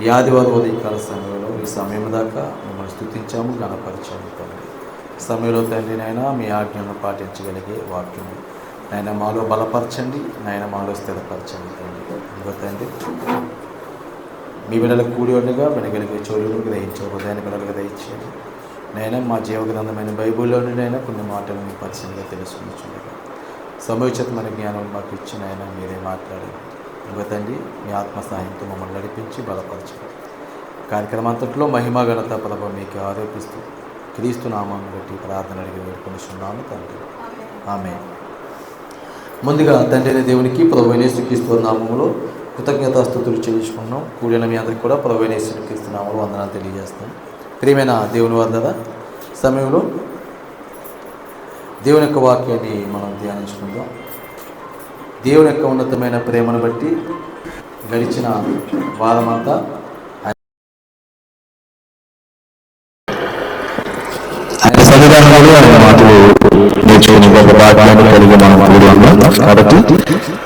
ఈ ఆదివారం ఉదయకాల సమయంలో ఈ సమయం దాకా మిమ్మల్ని స్తుతించాము, గణపరిచాము తండ్రి. సమయంలో తండ్రి నాయన మీ ఆజ్ఞను పాటించగలిగే వాక్యం నాయన మాలో బలపరచండి, నాయన మాలో స్థిరపరచండి తండ్రి. ఇదిగో తండ్రి మీ బిడ్డలకు కూడి ఉండగా వినగలిగే చెవులను గ్రహించే హృదయాన్ని బిడ్డలుగా దయచేయండి నాయన. మా జీవగ్రంథమైన బైబిల్లో నుండి అయినా కొన్ని మాటలు మీ పరిచయంగా తెలుసుకుంటుండగా సమయోచితమైన జ్ఞానం మాకు ఇచ్చిన ఆయన మీరే మాట్లాడి ఇవ్వతండి. మీ ఆత్మ సహాయంతో మమ్మల్ని నడిపించి బలపరచండి. కార్యక్రమం అంతట్లో మహిమ ఘనత ప్రభావం మీకు ఆరోపిస్తూ క్రీస్తు నామాన్ని బట్టి ప్రార్థన అడిగి వేడుకొనిస్తున్నాము తండ్రి, ఆమేన్. ముందుగా తండ్రి దేవునికి ప్రభువైన యేసుక్రీస్తు నామములో కృతజ్ఞతాస్తుతులు చెల్లించుకున్నాం. కూడిన మీ అందరికీ కూడా ప్రభువైన యేసుక్రీస్తు నామములో వందనాలు తెలియజేస్తాం. ప్రియమైన దేవుని వార్తల సమయంలో దేవుని యొక్క వాక్యాన్ని మనం ధ్యానించుకుందాం. దేవుని యొక్క ఉన్నతమైన ప్రేమను బట్టి గడిచిన వారమంతా ఆయన సన్నిధానంలో ఆయన మాటలు నేర్చుకుని గొప్ప భాగ్యాన్ని కలిగి మనం కూడి ఉన్నాం. కాబట్టి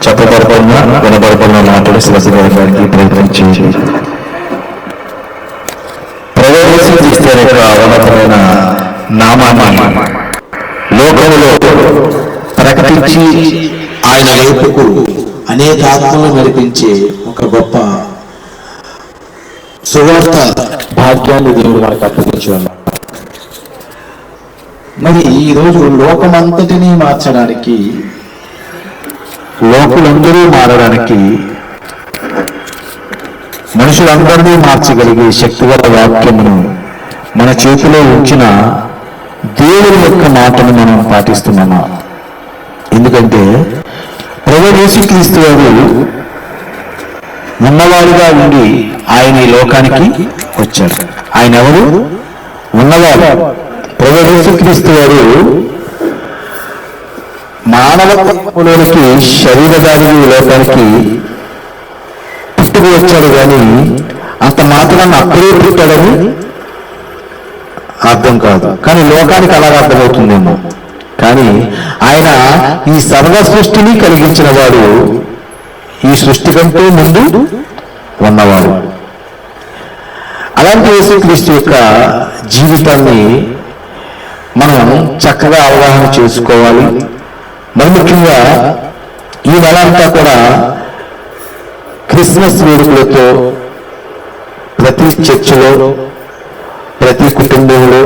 చెప్పబడుతున్న వినబడుతున్న మాటలు శ్రద్ధడానికి ప్రయత్నించి ప్రవేశిస్తే ఉన్నతమైన నామాన్ని లోకంలో ప్రకటించి ఆయన వైపుకు అనేక ఆత్మలు నడిపించే ఒక గొప్ప సువార్త భాగ్యాన్ని దేవుడు మనకు అప్పగించి ఉన్నాడు. మరి ఈరోజు లోకమంతటినీ మార్చడానికి, లోకులందరూ మారడానికి, మనుషులందరినీ మార్చగలిగే శక్తిగల వాక్యమును మన చేతిలో ఉంచిన దేవుని యొక్క మాటను మనం పాటిస్తున్నామా? ఎందుకంటే ప్రభువు యేసుక్రీస్తు వారు ఉన్నవాడుగా ఉండి ఆయన ఈ లోకానికి వచ్చారు. ఆయన ఎవరు? ఉన్నవాడు. ప్రభువు యేసుక్రీస్తు వారు మానవత్వంలోనికి శరీరధారిగా ఈ లోకానికి పుట్టుకు వచ్చాడు. కానీ అంత మాత్రాన్ని అప్పుడే పుట్టాడని అర్థం కాదు. కానీ లోకానికి అలాగా అర్థమవుతుందేమో. కానీ ఆయన ఈ సర్వ సృష్టిని కలిగించిన వాడు, ఈ సృష్టి కంటే ముందు ఉన్నవాడు. అలాంటి యేసుక్రీస్తు యొక్క జీవితాన్ని మనం చక్కగా అవగాహన చేసుకోవాలి. మరి ముఖ్యంగా ఈ నెల అంతా కూడా క్రిస్మస్ వేడుకలతో ప్రతి చర్చిలో, ప్రతి కుటుంబంలో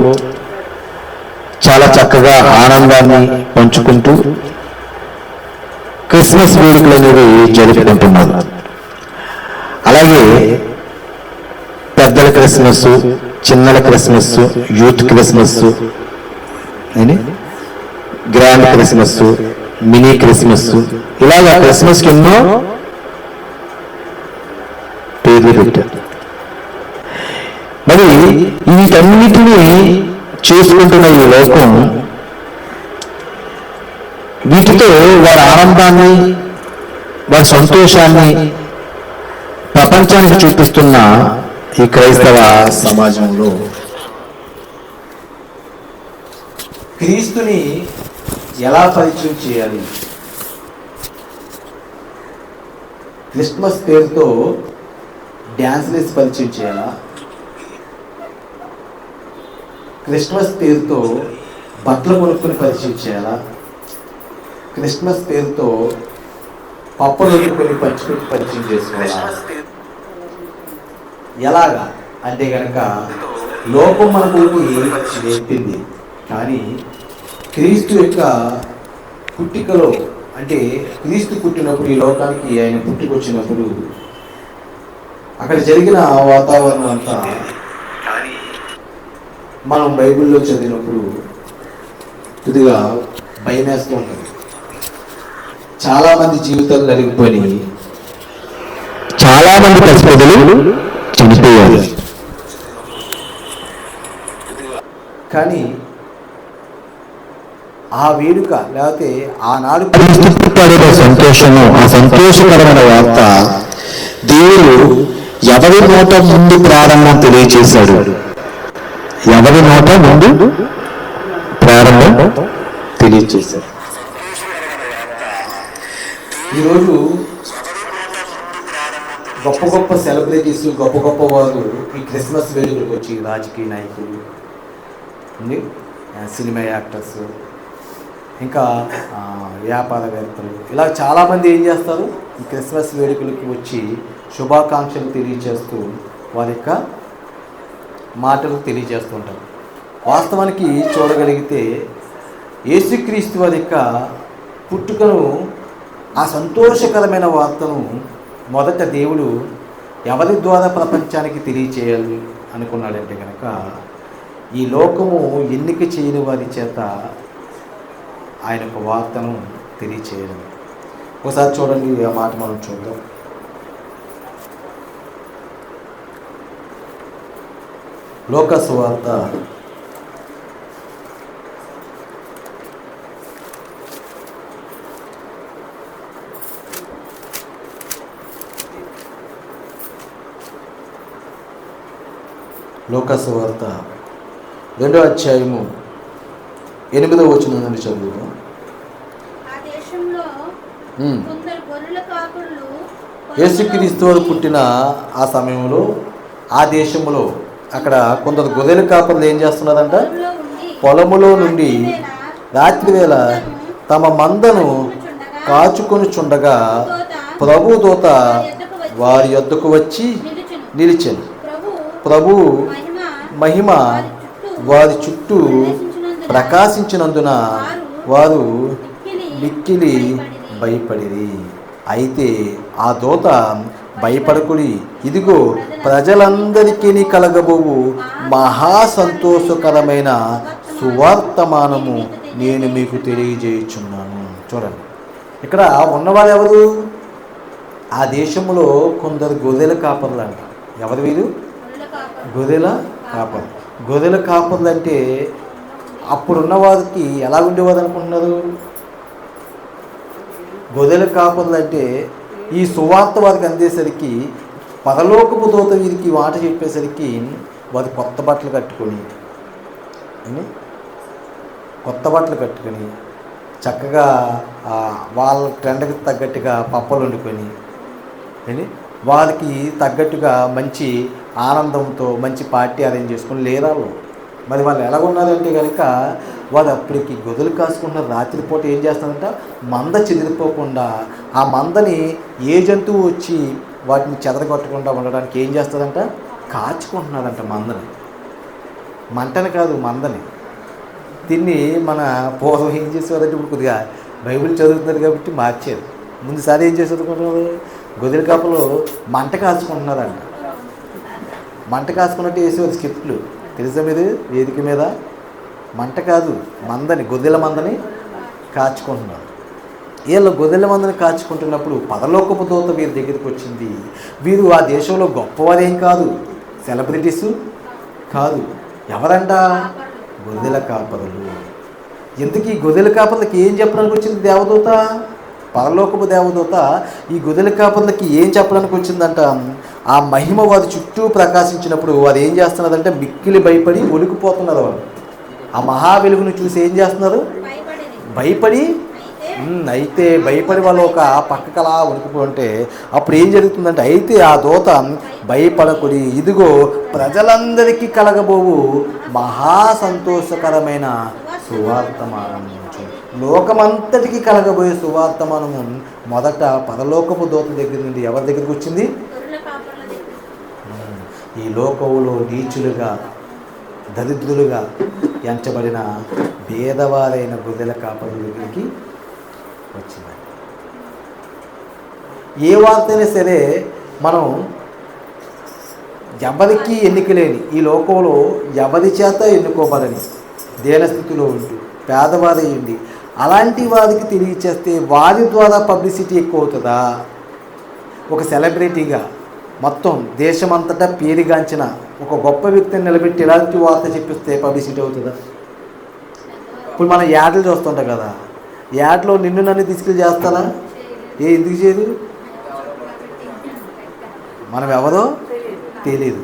చాలా చక్కగా ఆనందాన్ని పంచుకుంటూ క్రిస్మస్ వేడుకలు అనేవి జరుపుకుంటున్నారు. అలాగే పెద్దల క్రిస్మస్, చిన్నల క్రిస్మస్, యూత్ క్రిస్మస్ అని, గ్రాండ్ క్రిస్మస్, మినీ క్రిస్మస్, ఇలాగా క్రిస్మస్కి ఎన్నో పేర్లు పెట్టారు. మరి వీటన్నిటినీ చేసుకుంటున్న ఈ లోకం వీటితో వారి ఆనందాన్ని, వారి సంతోషాన్ని ప్రపంచానికి చూపిస్తున్న ఈ క్రైస్తవ సమాజంలో క్రీస్తుని ఎలా పరిచయం చేయాలి? క్రిస్మస్ పేరుతో డ్యాన్స్లు వేసి పరిచయం చేయాలా? క్రిస్మస్ పేరుతో బట్టలు కొనుక్కొని పరిచయం చేయాలా? క్రిస్మస్ పేరుతో పప్పులు వండుకొని పంచిపెట్టి పరిచయం చేసుకోవాలా? ఎలాగా అంటే కనుక లోకం మనకు నేర్పింది. కానీ క్రీస్తు యొక్క పుట్టికలో, అంటే క్రీస్తు పుట్టినప్పుడు ఈ లోకానికి ఆయన పుట్టుకొచ్చినప్పుడు అక్కడ జరిగిన వాతావరణం అంతా మనం బైబిల్లో చదివినప్పుడు కొద్దిగా భయం వేస్తూ ఉంటుంది. చాలామంది జీవితాలు నలిగిపోయి చాలామంది పసిపిల్లలు చనిపోయారు. కానీ ఆ వేడుక లేకపోతే ఆనాడు పడే సంతోషము, ఆ సంతోషకరమైన వార్త దేవుడు ఎవరి నోట ముందు ప్రారంభం తెలియచేశాడు. ఎవరి నోట ముందు ప్రారంభం తెలియచేశాడు. ఈరోజు గొప్ప గొప్ప సెలబ్రిటీస్, గొప్ప గొప్ప వారు ఈ క్రిస్మస్ వేడుకలకు వచ్చి, రాజకీయ నాయకులు, సినిమా యాక్టర్స్, ఇంకా వ్యాపారవేత్తలు, ఇలా చాలామంది ఏం చేస్తారు, ఈ క్రిస్మస్ వేడుకలకి వచ్చి శుభాకాంక్షలు తెలియజేస్తూ వారి యొక్క మాటలు తెలియజేస్తూ ఉంటారు. వాస్తవానికి చూడగలిగితే యేసుక్రీస్తు వారి యొక్క పుట్టుకను, ఆ సంతోషకరమైన వార్తను మొదట దేవుడు ఎవరి ద్వారా ప్రపంచానికి తెలియచేయాలి అనుకున్నాడంటే కనుక ఈ లోకము ఎన్నిక చేయని వారి చేత ఆయన యొక్క వార్తను తెలియచేయడం. ఒకసారి చూడండి, ఆ మాట మనం చూద్దాం. లూకా సువార్త 2వ అధ్యాయము 8వ వచనం నుండి చదువుదాం. యేసుక్రీస్తు వారు పుట్టిన ఆ సమయంలో ఆ దేశంలో అక్కడ కొందరు గొర్రెల కాపరులు ఏం చేస్తున్నారంట, పొలములో నుండి రాత్రి వేళ తమ మందను కాచుకొని చుండగా ప్రభు దూత వారి యొద్దకు వచ్చి నిలిచెను. ప్రభు మహిమ వారి చుట్టూ ప్రకాశించినందున వారు మిక్కిలి భయపడిరి. అయితే ఆ దూత, భయపడకుడి, ఇదిగో ప్రజలందరికీ కలగబోవు మహా సంతోషకరమైన సువార్తమానము నేను మీకు తెలియజేయుచున్నాను. చూడండి, ఇక్కడ ఉన్నవారు ఎవరు? ఆ దేశంలో కొందరు గొర్రెల కాపర్లు అంట. ఎవరు వీరు? గొర్రెల కాపర్లు. గొర్రెల కాపర్లు అంటే అప్పుడున్న వారికి ఎలా ఉండేవారు అనుకుంటున్నారు? గొర్రెల కాపర్లు అంటే ఈ సువార్త వారికి అందేసరికి, పరలోకపు దూత వీరికి మాట చెప్పేసరికి వారు కొత్త బట్టలు కట్టుకొని చక్కగా వాళ్ళ ట్రెండ్కి తగ్గట్టుగా పప్పలు వండుకొని వారికి తగ్గట్టుగా మంచి ఆనందంతో మంచి పార్టీ అరేంజ్ చేసుకొని లేరాళ్ళు. మరి వాళ్ళు ఎలా ఉన్నారంటే కనుక వాళ్ళు అప్పటికి గొర్రెలు కాసుకుంటున్నారు. రాత్రిపూట ఏం చేస్తారంట, మంద చెదిరిపోకుండా ఆ మందని ఏ జంతువు వచ్చి వాటిని చెదరగొట్టకుండా ఉండడానికి ఏం చేస్తారంట, కాచుకుంటున్నారంట మందని. మంటని కాదు, మందని. దీన్ని మన పూర్వం ఏం చేసేవారంటే, ఇప్పుడు కొద్దిగా బైబిల్ చదువుతున్నారు కాబట్టి మార్చారు. ముందుసారి ఏం చేసి చదువుకుంటున్నారు, గొర్రెల కాపలు మంట కాచుకుంటున్నారంట. మంట కాచుకున్నట్టు వేసేవారు స్క్రిప్ట్లు, తెలుసా మీరు? వేదిక మీద మంట కాదు, మందని, గొర్రెల మందని కాచుకుంటున్నారు. వీళ్ళు గొర్రెల మందని కాచుకుంటున్నప్పుడు పరలోకపు దూత వీరి దగ్గరికి వచ్చింది. వీరు ఆ దేశంలో గొప్పవారేం కాదు, సెలబ్రిటీసు కాదు. ఎవరంట? గొర్రెల కాపరులు. ఎందుకు ఈ గొర్రెల కాపర్లకి ఏం చెప్పడానికి వచ్చింది దేవదూత? పరలోకపు దేవదూత ఈ గొర్రెల కాపర్లకి ఏం చెప్పడానికి వచ్చిందంట, ఆ మహిమ వారి చుట్టూ ప్రకాశించినప్పుడు వారు ఏం చేస్తున్నారంటే మిక్కిలి భయపడి వణికిపోతున్నారు. వాళ్ళు ఆ మహా వెలుగును చూసి ఏం చేస్తున్నారు, భయపడి. అయితే భయపడి వాళ్ళు ఒక పక్కకలా వణికిపోతుంటే అప్పుడు ఏం జరుగుతుందంటే, అయితే ఆ దూత, భయపడకుడి, ఇదిగో ప్రజలందరికీ కలగబోవు మహా సంతోషకరమైన సువార్తమానము, లోకమంతటికి కలగబోయే సువార్తమానము మొదట పరలోకపు దూత దగ్గర నుండి ఎవరి దగ్గరికి వచ్చింది? ఈ లోకములో నీచులుగా, దరిద్రులుగా ఎంచబడిన భేదవారైన గొర్రెల కాపరుల దగ్గరికి వచ్చింది. ఏ వార్త అయినా సరే మనం ఎవరికి ఎన్నికలేని ఈ లోకంలో ఎవరి చేత ఎన్నుకోబడని దేనస్థితిలో ఉంటూ పేదవారై ఉండి అలాంటి వారికి తెలియచేస్తే వారి ద్వారా పబ్లిసిటీ ఎక్కువ అవుతుందా? ఒక సెలబ్రిటీగా మొత్తం దేశమంతటా పేరుగాంచిన ఒక గొప్ప వ్యక్తిని నిలబెట్టి ఇలాంటి వార్త చెప్పిస్తే పబ్లిసిటీ అవుతుందా? ఇప్పుడు మనం యాడ్లు చూస్తుంటాం కదా, యాడ్లో నిన్ను నన్ను తీసుకెళ్ళి చేస్తారా? ఎందుకు చేయదు? మనం ఎవరో తెలియదు.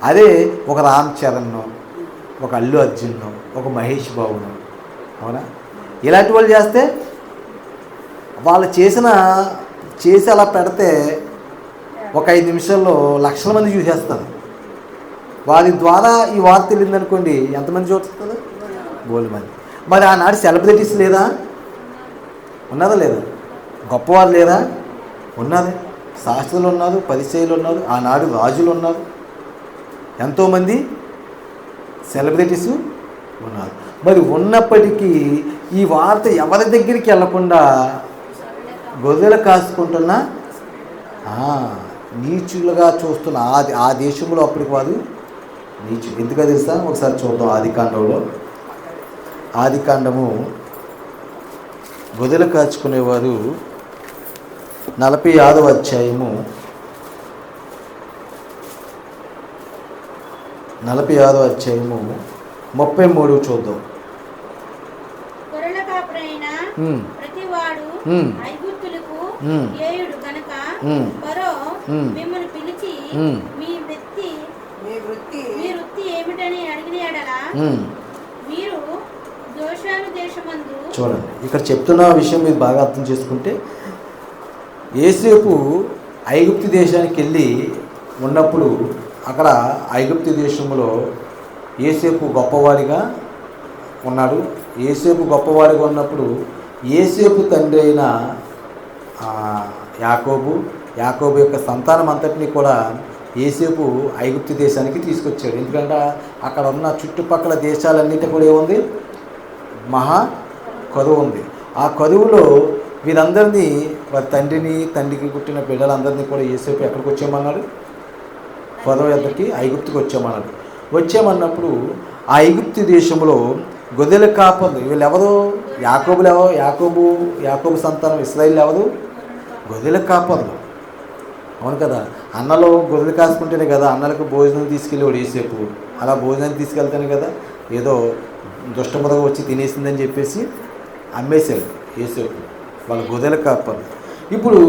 అదే ఒక రామ్ చరణ్ను, ఒక అల్లు అర్జున్ను, ఒక మహేష్ బాబును, అవునా, ఇలాంటి వాళ్ళు చేస్తే వాళ్ళు చేసి అలా పెడితే ఒక 5 నిమిషాల్లో లక్షల మంది చూసేస్తారు. వారి ద్వారా ఈ వార్త వెళ్ళిందనుకోండి, ఎంతమంది చూస్తారు? బోలు మంది. మరి ఆనాడు సెలబ్రిటీస్ లేదా? ఉన్నదా లేదా? గొప్పవారు లేరా? ఉన్నది. శాస్త్రులు ఉన్నారు, పరిచయులు ఉన్నారు, ఆనాడు రాజులు ఉన్నారు, ఎంతోమంది సెలబ్రిటీసు ఉన్నారు. మరి ఉన్నప్పటికీ ఈ వార్త ఎవరి దగ్గరికి వెళ్లకుండా గొర్రెలు కాసుకుంటున్న నీచులుగా చూస్తున్న ఆ దేశంలో అప్పటికి వారు నీచు. ఎందుకో తెలుసా? ఒకసారి చూద్దాం. ఆదికాండము గొర్రెలు కాచుకునేవారు 46వ అధ్యాయము 33 చూద్దాం. చూడండి, ఇక్కడ చెప్తున్న విషయం మీరు బాగా అర్థం చేసుకుంటే, యోసేపు ఐగుప్తు దేశానికి వెళ్ళి ఉన్నప్పుడు అక్కడ ఐగుప్తు దేశంలో యోసేపు గొప్పవాడిగా ఉన్నాడు. యోసేపు గొప్పవాడిగా ఉన్నప్పుడు యోసేపు తండ్రి అయిన యాకోబు యొక్క సంతానం అంతటినీ కూడా యోసేపు ఐగుప్తు దేశానికి తీసుకొచ్చాడు. ఎందుకంటే అక్కడ ఉన్న చుట్టుపక్కల దేశాలన్నిటి కూడా ఏముంది? మహా కరువు ఉంది. ఆ కరువులో వీరందరినీ, వారి తండ్రికి పుట్టిన బిడ్డలందరినీ కూడా యోసేపు ఎక్కడికి వచ్చామన్నాడు? ఫరో యొద్దకి, ఐగుప్తుకి వచ్చామన్నప్పుడు ఆ ఐగుప్తు దేశంలో గొర్రెల కాపర్లు, వీళ్ళెవరు? యాకోబు సంతానం ఇశ్రాయేలు ఎవరు? గొర్రెల కాపర్లు. అవును కదా. అన్నలో గొర్రెలు కాసుకుంటేనే కదా అన్నలకు భోజనం తీసుకెళ్ళేవాడు యోసేపు. అలా భోజనాన్ని తీసుకెళ్తానే కదా ఏదో దుష్టముదగా వచ్చి తినేసిందని చెప్పేసి అమ్మేశాడు యోసేపు. వాళ్ళ గొర్రెల కాపర్లు. ఇప్పుడు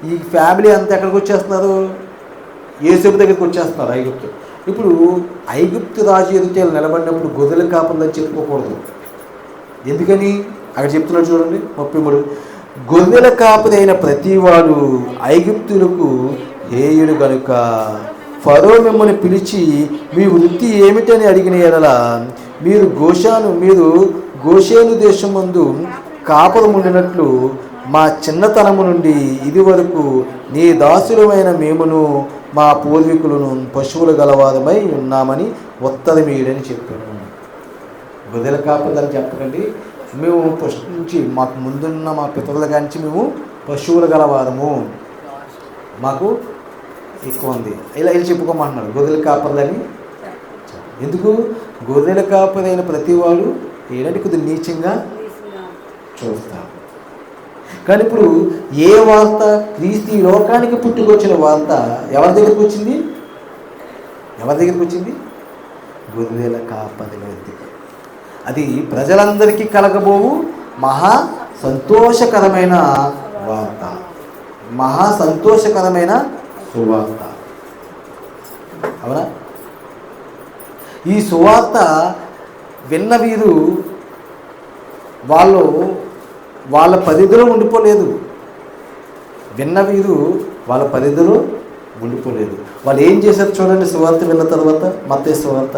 ఈ ఫ్యామిలీ అంతా ఎక్కడికి వచ్చేస్తున్నారు? యోసేపు దగ్గరికి వచ్చేస్తున్నారు, ఐగుప్తు. ఇప్పుడు ఐగుప్తు రాజు ఎదుట నిలబడినప్పుడు గొర్రెల కాపర్లు అని చెప్పుకోకూడదు. ఎందుకని? అక్కడ చెప్తున్నాడు చూడండి 33. గొర్రెల కాపరి అయిన ప్రతివాడు ఐగుప్తులకు హేయుడు గనుక ఫరో మిమ్మల్ని పిలిచి మీ వృత్తి ఏమిటని అడిగిన ఎడల మీరు గోషేను దేశమందు కాపురం ఉండినట్లు మా చిన్నతనము నుండి ఇది వరకు నీ దాసులమైన మేమును మా పూర్వీకులను పశువులు గలవారమై ఉన్నామని ఉత్తరమీయుడని చెప్పాను. గొర్రెల కాపరి అని చెప్పకండి, మేము ఫస్ట్ నుంచి మాకు ముందున్న మా పితరుల కాంచి మేము పశువులు గలవారము, మాకు ఎక్కువ ఉంది, ఇలా చెప్పుకోమంటున్నాడు గొర్రెల కాపర్లని. ఎందుకు? గొర్రెల కాపరి అయిన ప్రతివాడు ఏంటంటే కొద్దిగా నీచంగా చూస్తారు. కానీ ఇప్పుడు ఏ వార్త? క్రీస్తు ఈ లోకానికి పుట్టుకొచ్చిన వార్త ఎవరి దగ్గరికి వచ్చింది? గొర్రెల కాపరి దగ్గరికి. అది ప్రజలందరికీ కలగబోవు మహా సంతోషకరమైన వార్త, మహా సంతోషకరమైన సువార్త. అవునా? ఈ సువార్త విన్న వీరు వాళ్ళ పరిధిలో ఉండిపోలేదు. వాళ్ళు ఏం చేశారు చూడండి. సువార్త విన్న తర్వాత మత్తయి సువార్త,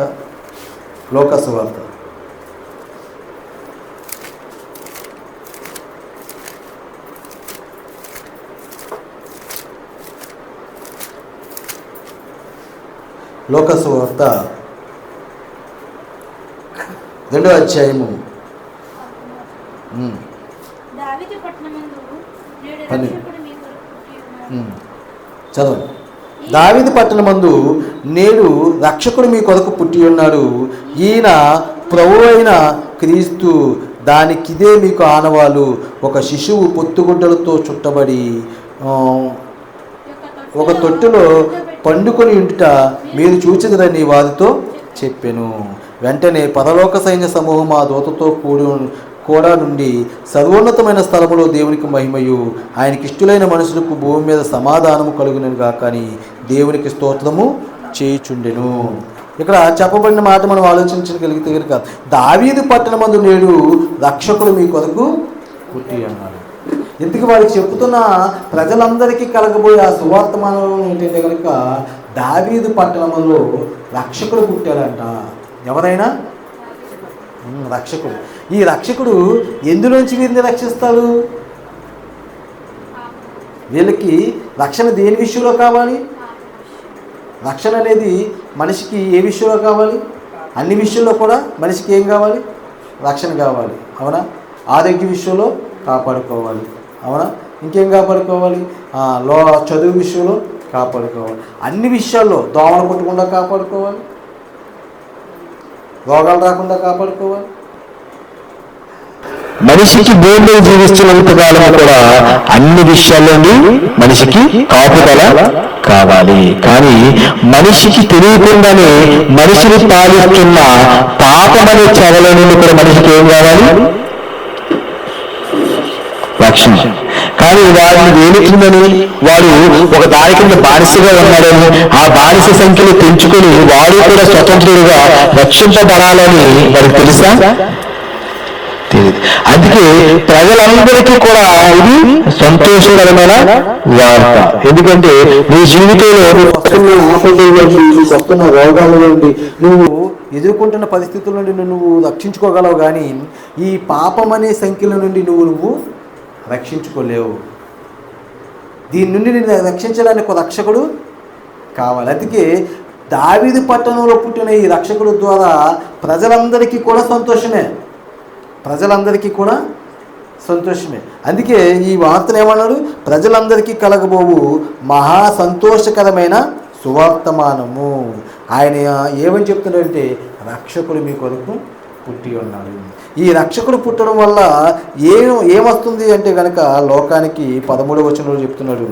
లూకా సువార్త. లూకా సువార్త 2వ అధ్యాయము చదవండి. దావీదు పట్టణమందు నేడు రక్షకుడు మీ కొరకు పుట్టి ఉన్నాడు, ఈయన ప్రభువు అయిన క్రీస్తు. దానికిదే మీకు ఆనవాలు. ఒక శిశువు పొత్తుగుడ్డలతో చుట్టబడి ఒక తొట్టులో పండుకొని ఉండుట మీరు చూచిదరని వారితో చెప్పెను. వెంటనే పరలోక సైన్య సమూహం ఆ దూతతో కూడా నుండి సర్వోన్నతమైన స్థలములో దేవునికి మహిమయు ఆయనకిష్టులైన మనుషులకు భూమి మీద సమాధానము కలుగునని గాక అని దేవునికి స్తోత్రము చేయుచుండెను. ఇక్కడ చెప్పబడిన మాట మనం ఆలోచించగలిగితే కనుక దావీదు పట్టణమందు నేడు రక్షకుడు మీ కొరకు పుట్టి అన్నాడు. ఎందుకు వారికి చెప్తున్న ప్రజలందరికీ కలగబోయే ఆ సువార్తమానం ఏంటంటే కనుక దావీదు పట్టణంలో రక్షకుడు పుట్టాడంట. ఎవరైనా రక్షకుడు. ఈ రక్షకుడు ఎందులోంచి వీరిని రక్షిస్తాడు? వీళ్ళకి రక్షణ దేని విషయంలో కావాలి? రక్షణ అనేది మనిషికి ఏ విషయంలో కావాలి? అన్ని విషయంలో కూడా మనిషికి ఏం కావాలి? రక్షణ కావాలి. అవునా? ఆరోగ్య విషయంలో కాపాడుకోవాలి. అవునా? ఇంకేం కాపాడుకోవాలి? చదువు విషయంలో కాపాడుకోవాలి. అన్ని విషయాల్లో దోమలు కొట్టకుండా కాపాడుకోవాలి, రోగాలు రాకుండా కాపాడుకోవాలి. మనిషికి భూమిలో జీవిస్తున్నంత కాలం కూడా అన్ని విషయాల్లోని మనిషికి కాపుదల కావాలి. కానీ మనిషికి తెలియకుండానే మనిషిని పాలిస్తున్న పాపమనే చెరలో నుండి కూడా మనిషికి ఏం కావాలి? రక్షణ. కానీ వాడిని ఏమిటిందని వాడు ఒక దాని కింద బానిసగా ఉన్నాడని ఆ బానిస సంఖ్యను పెంచుకొని వాడు కూడా స్వతంత్రుడుగా రక్షింపబడాలని వాడికి తెలుసా? తెలియదు. అందుకే ప్రజలందరికీ కూడా ఇది సంతోషకరమైన వార్త. ఎందుకంటే నీ జీవితంలో వస్తున్న రోగాల నుండి నువ్వు ఎదుర్కొంటున్న పరిస్థితుల నుండి నువ్వు రక్షించుకోగలవు, కానీ ఈ పాపం అనే సంఖ్యల నుండి నువ్వు రక్షించుకోలేవు. దీని నుండి నేను రక్షించడానికి ఒక రక్షకుడు కావాలి. అందుకే దావీదు పట్టణంలో పుట్టిన ఈ రక్షకుడు ద్వారా ప్రజలందరికీ కూడా సంతోషమే. ప్రజలందరికీ కూడా సంతోషమే. అందుకే ఈ వార్తను ఏమన్నాడు? ప్రజలందరికీ కలగబోవు మహా సంతోషకరమైన సువార్తమానము. ఆయన ఏమని చెప్తున్నాడంటే రక్షకుడు మీ కొరకు పుట్టి ఉన్నాడు. ఈ రక్షకుడు పుట్టడం వల్ల ఏమొస్తుంది అంటే కనుక లోకానికి 13వ వచనంలో చెప్తున్నాడు,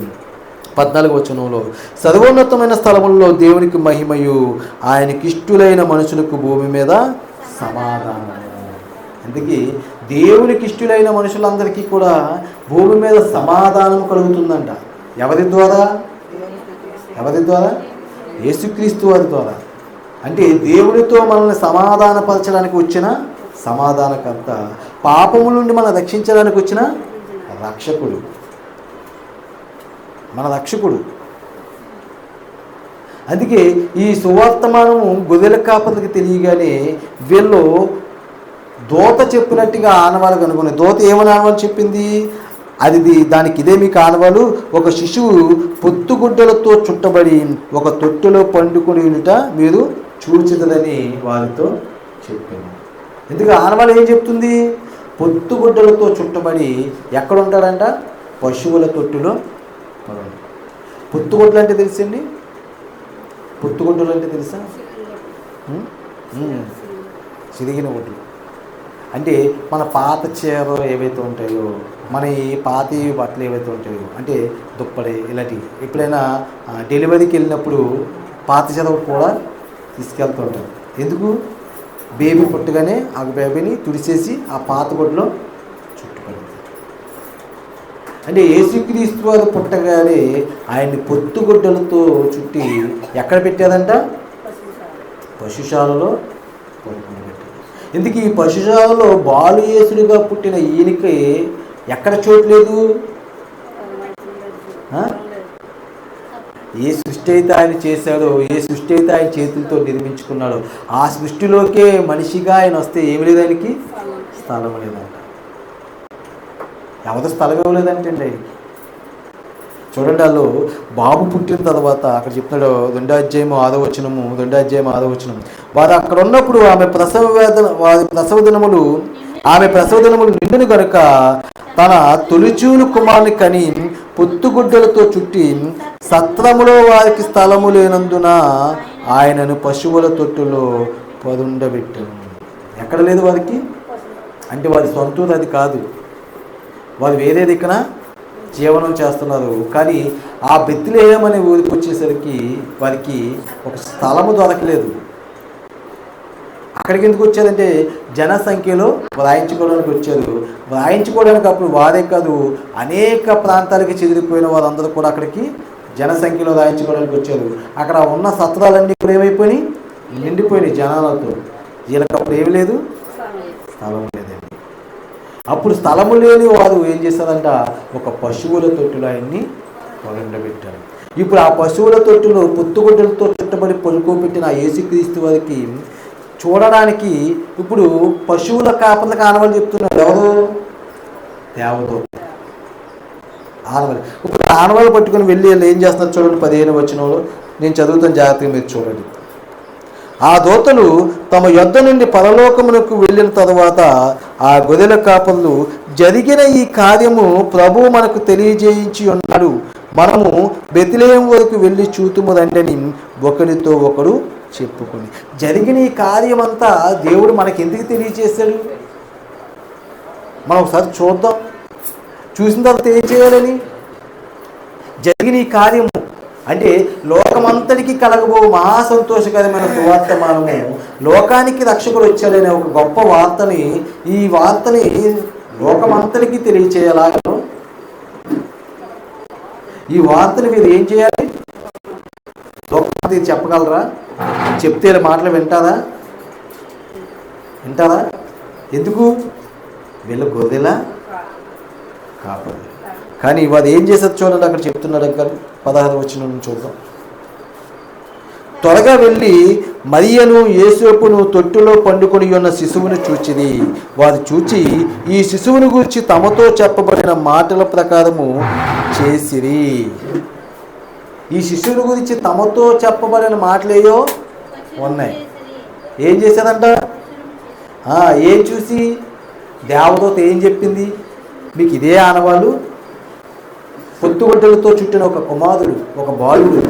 14వ వచనంలో సర్వోన్నతమైన స్థలముల్లో దేవునికి మహిమయు ఆయనకి ఇష్టులైన మనుషులకు భూమి మీద సమాధానము. అందుకే దేవునికి ఇష్టులైన మనుషులందరికీ కూడా భూమి మీద సమాధానం కలుగుతుందంట. ఎవరి ద్వారా? ఎవరి ద్వారా? యేసుక్రీస్తు వారి ద్వారా. అంటే దేవునితో మనల్ని సమాధానపరచడానికి వచ్చిన సమాధానకర్త, పాపము నుండి మనం రక్షించడానికి వచ్చిన రక్షకుడు, మన రక్షకుడు. అందుకే ఈ సువార్తమానము గొర్రెల కాపరికి తెలియగానే వీళ్ళు దోత చెప్పినట్టుగా ఆనవాళ్ళు కనుగొని, దోత ఏమని ఆనవాళ్ళు చెప్పింది? దానికి ఇదే మీకు ఆనవాళ్ళు, ఒక శిశువు పొత్తుగుడ్డలతో చుట్టబడి ఒక తొట్టెలో పండుకునిట మీరు చూచిదని వారితో చెప్పింది. ఎందుకు ఆనవాళ్ళు ఏం చెప్తుంది? పొత్తుగుడ్డలతో చుట్టబడి ఎక్కడ ఉంటాడంట? పశువుల తొట్టులో. పొత్తుగుడ్డలు అంటే తెలుసండి? పొత్తుగుడ్డలు అంటే తెలుసా? చిరిగిన గుడ్లు అంటే మన పాత చీరలు ఏవైతే ఉంటాయో, మన ఈ పాత బట్టలు ఏవైతే ఉంటాయో, అంటే దుప్పటి ఇలాంటివి ఎప్పుడైనా డెలివరీకి వెళ్ళినప్పుడు పాత చీర కూడా తీసుకెళ్తుంటారు. ఎందుకు? బేబీ పుట్టగానే ఆ బేబీని తుడిచేసి ఆ పాత గుడ్డలో చుట్టుపడింది. అంటే యేసుక్రీస్తు వారు పుట్టగానే ఆయన్ని పొత్తుగుడ్డలతో చుట్టి ఎక్కడ పెట్టారంట? పశుశాలలో పెట్టారు. ఎందుకు? ఈ పశుశాలలో బాలుయేసుడిగా పుట్టిన ఈయనకి ఎక్కడ చోటు లేదు. ఏ సృష్టి అయితే ఆయన చేశాడో, ఏ సృష్టి అయితే ఆయన చేతులతో నిర్మించుకున్నాడో, ఆ సృష్టిలోకే మనిషిగా ఆయన వస్తే ఏమి లేదు, ఆయనకి స్థలం లేదంట. ఎవరి స్థలం ఇవ్వలేదంటే అండి ఆయనకి. చూడండి, వాళ్ళు బాబు పుట్టిన తర్వాత అక్కడ చెప్తున్నాడు 2వ అధ్యాయము 6వ వచనము, వారు అక్కడ ఉన్నప్పుడు ఆమె ప్రసవ దినములు నిండును గనుక తన తొలిచూలు కుమారుని కని పొత్తుగుడ్డలతో చుట్టి సత్రములో వారికి స్థలము లేనందున ఆయనను పశువుల తొట్టులో పదుండబెట్టాను. ఎక్కడ లేదు వారికి అంటే వారి సొంత అది కాదు, వారు వేరే దిక్కున జీవనం చేస్తున్నారు. కానీ ఆ బెత్లెహేం అనే ఊరికి వచ్చేసరికి వారికి ఒక స్థలము దొరకలేదు. అక్కడికి ఎందుకు వచ్చారంటే జనసంఖ్యలో వ్రాయించుకోవడానికి వచ్చారు. వ్రాయించుకోవడానికి అప్పుడు వారే కాదు, అనేక ప్రాంతాలకి చెదిరిపోయిన వారందరూ కూడా అక్కడికి జనసంఖ్యలో వ్రాయించుకోవడానికి వచ్చారు. అక్కడ ఉన్న సత్రాలన్నీ కూడా ఏమైపోయినాయి? నిండిపోయినాయి జనాలతో. వీళ్ళకి అప్పుడు ఏమి లేదు, స్థలం లేదండి. అప్పుడు స్థలము లేని వారు ఏం చేశారంట, ఒక పశువుల తొట్టులో ఆయన్ని పొలండబెట్టారు. ఇప్పుడు ఆ పశువుల తొట్టులో పొత్తుగుడ్డలతో చుట్టబడి పడుకోబెట్టిన ఆ యేసుక్రీస్తు వారికి చూడడానికి ఇప్పుడు పశువుల కాపల ఆనవాళ్ళు చెప్తున్నారు. ఎవరు? దేవదూత ఆనవాళ్ళు. ఇప్పుడు ఆనవాళ్ళు పట్టుకుని వెళ్ళి ఏం చేస్తున్నారు చూడండి, 15వ వచనంలో నేను చదువుతాను, జాగ్రత్తగా మీరు చూడండి. ఆ దూతలు తమ యొద్ద నుండి పరలోకమునకు వెళ్ళిన తరువాత ఆ గొర్రెల కాపరులు, జరిగిన ఈ కార్యము ప్రభువు మనకు తెలియజేయించి ఉన్నాడు, మనము బెత్లెహేము వరకు వెళ్ళి చూతుము రండని ఒకరితో ఒకడు చెప్పుకొని. జరిగిన ఈ కార్యమంతా దేవుడు మనకి ఎందుకు తెలియజేశాడు? మనం ఒకసారి చూద్దాం. చూసిన తర్వాత ఏం చేయాలని? జరిగిన ఈ కార్యము అంటే లోకమంతటికి కలగబో మహాసంతోషకరమైన సువార్తమానము, లోకానికి రక్షకుడు వచ్చాడనే ఒక గొప్ప వార్తని, ఈ వార్తని లోకమంతటికి తెలియచేయాలా? ఈ వార్తని మీరు ఏం చేయాలి? లోకానికి చెప్పగలరా? చెప్తే మాటలు వింటారా? ఎందుకు? వీళ్ళ గొర్రెలా కాపాడు. కానీ వారు ఏం చేశారు చూడండి, అక్కడ చెప్తున్నాడు. అక్కడ 16వ వచనం నుంచి చూద్దాం. త్వరగా వెళ్ళి మరియను యేసేపును తొట్టులో పండుకొని ఉన్న శిశువును చూచిరి. వారు చూచి ఈ శిశువును గురించి తమతో చెప్పబడిన మాటల ప్రకారము చేసిరి. ఈ శిశువుని గురించి తమతో చెప్పబడిన మాటలేయో ఉన్నాయి. ఏం చేశారంట? ఏం చూసి? దేవదూత ఏం చెప్పింది? మీకు ఇదే ఆనవాళ్ళు, పొత్తుగుడ్డలతో చుట్టిన ఒక కుమారుడు, ఒక బాలుడు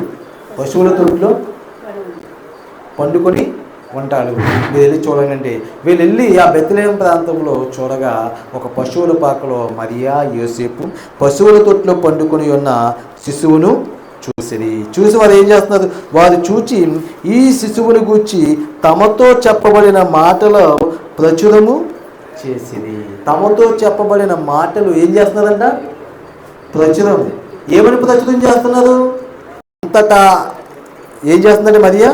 పశువుల తొట్టులో పండుకొని ఉంటాడు. మీరు వెళ్ళి చూడండి. వీళ్ళు వెళ్ళి ఆ బెత్లెహేము ప్రాంతంలో చూడగా ఒక పశువుల పాకలో మరియా యోసేపు పశువుల తొట్టులో పండుకొని ఉన్న శిశువును చూసి వారు ఏం చేస్తున్నారు? వారు చూచి ఈ శిశువుని గూర్చి తమతో చెప్పబడిన మాటలు ప్రచురము చేసిరి. తమతో చెప్పబడిన మాటలు ఏం చేస్తున్నారంట? ప్రచురం. ఏమని ప్రచురం చేస్తున్నారు? అంతటా ఏం చేస్తుందంటే మరియా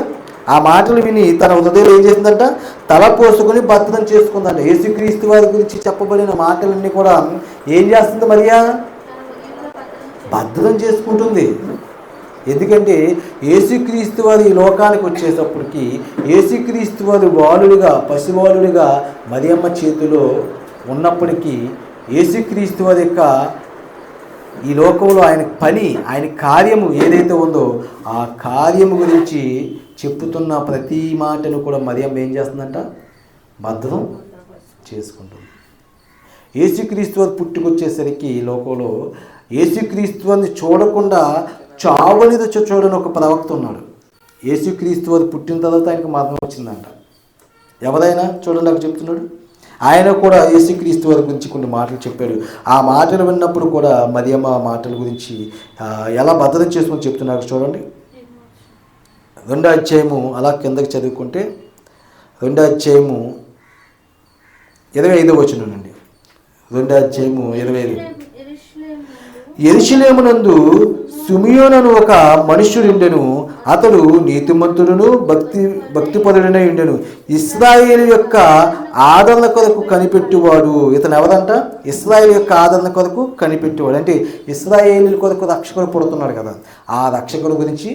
ఆ మాటలు విని తన హృదయంలో ఏం చేసిందంట? తల పోసుకొని భద్రం చేసుకుందంట. యేసుక్రీస్తు వారి గురించి చెప్పబడిన మాటలన్నీ కూడా ఏం చేస్తుంది మరియా? భద్రం చేసుకుంటుంది. ఎందుకంటే యేసుక్రీస్తు వారు ఈ లోకానికి వచ్చేటప్పటికి యేసుక్రీస్తు వారు బాలుడిగా, పసిబాలుడిగా మరియమ్మ చేతిలో ఉన్నప్పటికీ యేసుక్రీస్తు వారి యొక్క ఈ లోకంలో ఆయన పని, ఆయన కార్యము ఏదైతే ఉందో ఆ కార్యము గురించి చెప్పుతున్న ప్రతి మాటను కూడా మరియమ్మ ఏం చేస్తుందంట? భద్రం చేసుకుంటుంది. యేసుక్రీస్తు వారు పుట్టుకొచ్చేసరికి లోకంలో యేసుక్రీస్తు వారిని చూడకుండా చావనిది చూడని ఒక ప్రవక్త ఉన్నాడు. యేసుక్రీస్తు వారు పుట్టిన తర్వాత ఆయనకు మరణం వచ్చిందంట. ఎవరైనా చూడండి, అక్కడ చెప్తున్నాడు. ఆయన కూడా యేసుక్రీస్తు వారి గురించి కొన్ని మాటలు చెప్పాడు. ఆ మాటలు విన్నప్పుడు కూడా మరియమ్మ మాటల గురించి ఎలా భద్రం చేసుకొని చెప్తున్నారు చూడండి. 2వ అధ్యాయము అలా కిందకి చదువుకుంటే 2వ అధ్యాయము 25వ వచనం నుండి 2వ అధ్యాయము 25. యెరూషలేమునందు సిమియోను ఒక మనుష్యుడుండెను. అతడు నీతిమంతుడును భక్తిపరుడనై ఉండెను. ఇశ్రాయేలు యొక్క ఆదరణ కొరకు కనిపెట్టువాడు. ఇతను ఎవరంట? ఇశ్రాయేలు యొక్క ఆదరణ కొరకు కనిపెట్టేవాడు. అంటే ఇశ్రాయేలు కొరకు రక్షకుడు పుడుతున్నాడు కదా, ఆ రక్షకుడు గురించి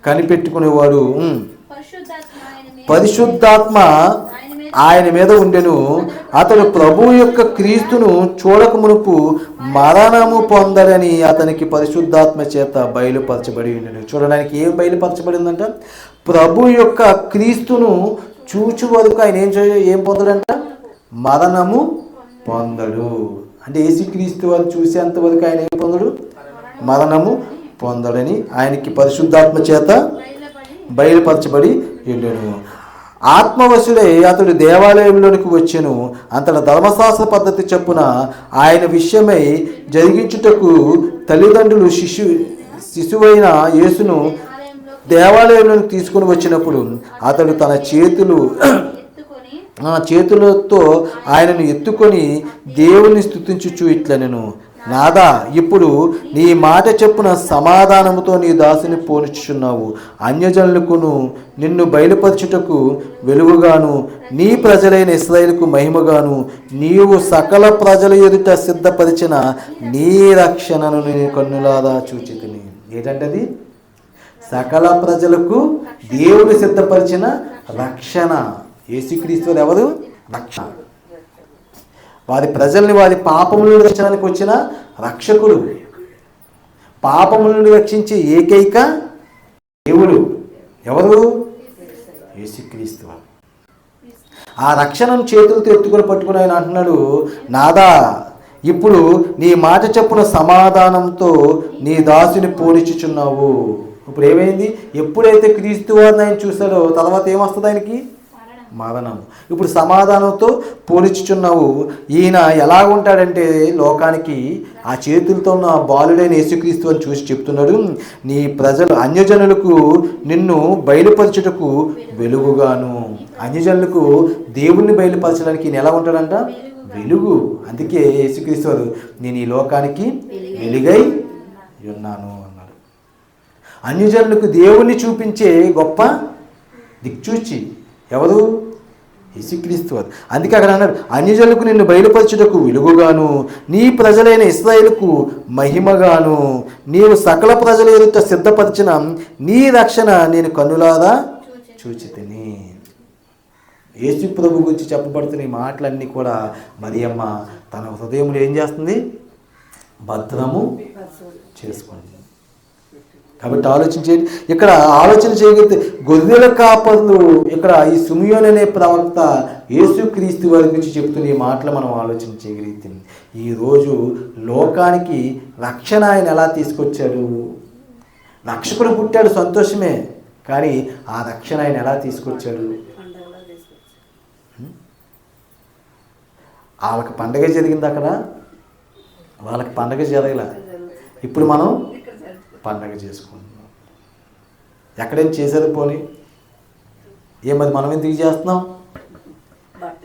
కనిపెట్టుకునేవాడు. పరిశుద్ధాత్మ ఆయన మీద ఉండెను. అతడు ప్రభువు యొక్క క్రీస్తును చూడక మునుపు మరణము పొందడని అతనికి పరిశుద్ధాత్మ చేత బయలుపరచబడి ఉండెను. చూడడానికి ఏం బయలుపరచబడిందంట? ప్రభు యొక్క క్రీస్తును చూచు వరకు ఆయన ఏం పొందడంట? మరణము పొందడు. అంటే యేసుక్రీస్తు వారు చూసేంత వరకు ఆయన ఏం పొందడు? మరణము పొందడని ఆయనకి పరిశుద్ధాత్మ చేత బయలుపరచబడి ఉండెను. ఆత్మవశుడై అతడు దేవాలయంలోనికి వచ్చెను. అంతట ధర్మశాస్త్ర పద్ధతి చొప్పున ఆయన విషయమై జరిగించుటకు తల్లిదండ్రులు శిశువైన యేసును దేవాలయంలోకి తీసుకుని వచ్చినప్పుడు అతడు తన చేతులతో ఆయనను ఎత్తుకొని దేవుని స్తుతించుచు ఇట్లనెను, నాదా ఇప్పుడు నీ మాట చెప్పున సమాధానముతో నీ దాసుని పోనిచ్చుచున్నావు. అన్యజనులకును నిన్ను బయలుపరచుటకు వెలుగుగాను నీ ప్రజలైన ఇశ్రాయేలుకు మహిమగాను నీవు సకల ప్రజల ఎదుట సిద్ధపరిచిన నీ రక్షణను నేను కన్నులారా చూచితిని. ఏంటంటది? సకల ప్రజలకు దేవుడు సిద్ధపరిచిన రక్షణ. యేసుక్రీస్తు ఎవరు? రక్షణ. వారి ప్రజల్ని వారి పాపముల నుండి రక్షించడానికి వచ్చిన రక్షకుడు. పాపముల నుండి రక్షించే ఏకైక దేవుడు ఎవరు? యేసుక్రీస్తు. ఆ రక్షణను చేతులతో ఎత్తుకొని పట్టుకుని ఆయన అంటున్నాడు, నాదా ఇప్పుడు నీ మాట చెప్పున సమాధానంతో నీ దాసుని పోనిచ్చుచున్నావు. ఇప్పుడు ఏమైంది? ఎప్పుడైతే క్రీస్తు వారిని ఆయన చూశాడో తర్వాత ఏమొస్తుంది ఆయనకి? మరణం. ఇప్పుడు సమాధానంతో పోల్చుచున్నావు. ఈయన ఎలా ఉంటాడంటే లోకానికి ఆ చేతులతో ఉన్న బాలుడైన యేసుక్రీస్తు అని చూసి చెప్తున్నాడు, నీ ప్రజలు అన్యజనులకు నిన్ను బయలుపరచుటకు వెలుగుగాను. అన్యజనులకు దేవుణ్ణి బయలుపరచడానికి ఈయన ఎలా ఉంటాడంట? వెలుగు. అందుకే యేసుక్రీస్తు వారు నేను ఈ లోకానికి వెలుగై ఉన్నాను అన్నాడు. అన్యజనులకు దేవుణ్ణి చూపించే గొప్ప దిక్చూచి ఎవరు? యేసుక్రీస్తు వారు. అందుకే అక్కడ అన్నాడు, అన్యజనులకు నిన్ను బయలుపరచుటకు వెలుగుగాను నీ ప్రజలైన ఇశ్రాయేలుకు మహిమగాను నీవు సకల ప్రజల ఎదుట సిద్ధపరిచిన నీ రక్షణ నేను కన్నులారా చూచితిని. యేసు ప్రభు గురించి చెప్పబడుతున్న ఈ మాటలన్నీ కూడా మరియమ్మ తన హృదయంలో ఏం చేస్తుంది? భద్రము చేసుకుంది. కాబట్టి ఆలోచించేది ఇక్కడ ఆలోచన చేయగలిగితే గొర్రెల కాపర్లు ఇక్కడ ఈ సిమియోను అనే ప్రవక్త యేసుక్రీస్తు వారి గురించి చెప్తున్న ఈ మాటలు మనం ఆలోచన చేయగలిగితే ఈరోజు లోకానికి రక్షణ ఆయన ఎలా తీసుకొచ్చాడు? రక్షకుడు పుట్టాడు, సంతోషమే, కానీ ఆ రక్షణ ఆయన ఎలా తీసుకొచ్చాడు? వాళ్ళకి పండగ జరిగింది అక్కడ, వాళ్ళకి పండగ జరగలే. ఇప్పుడు మనం పండగ చేసుకుంటున్నాం. ఎక్కడైనా చేశారు పోనీ? ఏమది మనం ఎందుకు చేస్తున్నాం?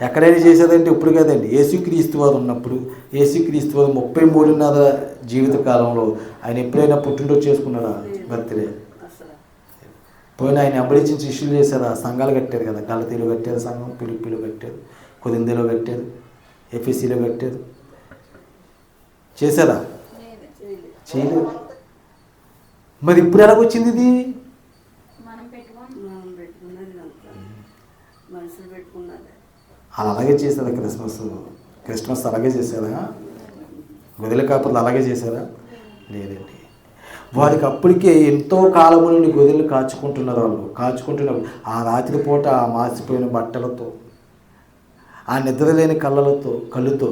ఎక్కడైనా చేసేదంటే ఇప్పుడు కదండి, యేసుక్రీస్తు వారు ఉన్నప్పుడు. యేసుక్రీస్తు వారు 33.5 జీవిత కాలంలో ఆయన ఎప్పుడైనా పుట్టినరోజు చేసుకున్నారా? బర్త్డే. పోయిన ఆయన వెంబడించిన శిష్యులు చేశారా? సంఘాలు కట్టారు కదా, గలతీలో కట్టారు సంఘం, ఫిలిప్పీలో కట్టారు, కొరింథీలో కట్టారు, ఎఫెసీలో కట్టారు. చేశారా? చేయలేదు. మరి ఇప్పుడు ఎలాగొచ్చింది ఇది? అలాగే చేశారా? క్రిస్మస్ అలాగే చేశారా? గొర్రెల కాపర్లు అలాగే చేశారా? లేదండి. వారికి అప్పటికే ఎంతో కాలము నుండి గొర్రెలు కాచుకుంటున్నారు. వాళ్ళు కాచుకుంటున్నారు ఆ రాత్రిపూట ఆ మాసిపోయిన బట్టలతో, ఆ నిద్రలేని కళ్ళుతో